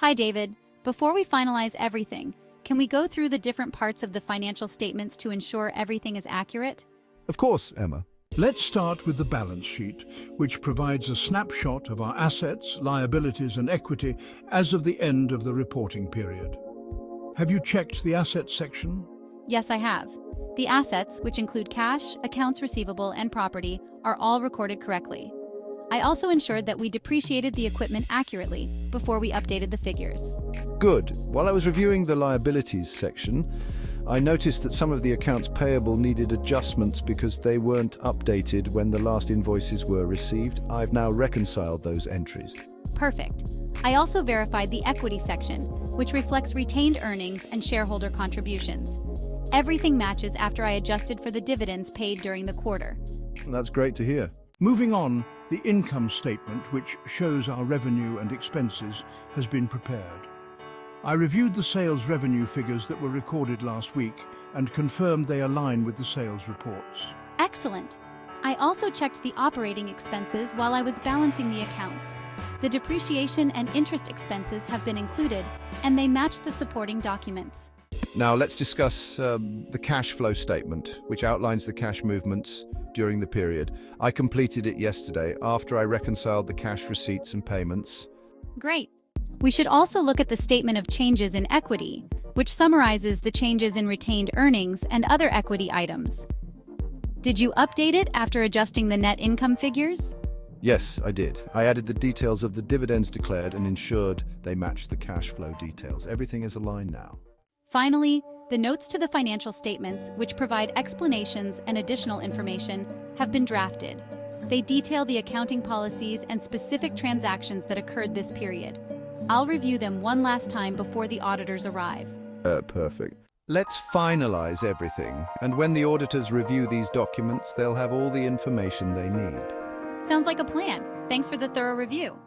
Hi, David. Before we finalize everything, can we go through the different parts of the financial statements to ensure everything is accurate? Of course, Emma. Let's start with the balance sheet, which provides a snapshot of our assets, liabilities and equity as of the end of the reporting period. Have you checked the assets section? Yes, I have. The assets, which include cash, accounts receivable, and property, are all recorded correctly. I also ensured that we depreciated the equipment accurately before we updated the figures. Good. While I was reviewing the liabilities section, I noticed that some of the accounts payable needed adjustments because they weren't updated when the last invoices were received. I've now reconciled those entries. Perfect. I also verified the equity section, which reflects retained earnings and shareholder contributions. Everything matches after I adjusted for the dividends paid during the quarter. That's great to hear. Moving on, the income statement, which shows our revenue and expenses, has been prepared. I reviewed the sales revenue figures that were recorded last week and confirmed they align with the sales reports. Excellent. I also checked the operating expenses while I was balancing the accounts. The depreciation and interest expenses have been included, and they match the supporting documents. Now let's discuss the cash flow statement, which outlines the cash movements during the period. I completed it yesterday after I reconciled the cash receipts and payments. Great. We should also look at the statement of changes in equity, which summarizes the changes in retained earnings and other equity items. Did you update it after adjusting the net income figures? Yes, I did. I added the details of the dividends declared and ensured they matched the cash flow details. Everything is aligned now. Finally, the notes to the financial statements, which provide explanations and additional information, have been drafted. They detail the accounting policies and specific transactions that occurred this period. I'll review them one last time before the auditors arrive. Perfect. Let's finalize everything, and when the auditors review these documents, they'll have all the information they need. Sounds like a plan. Thanks for the thorough review.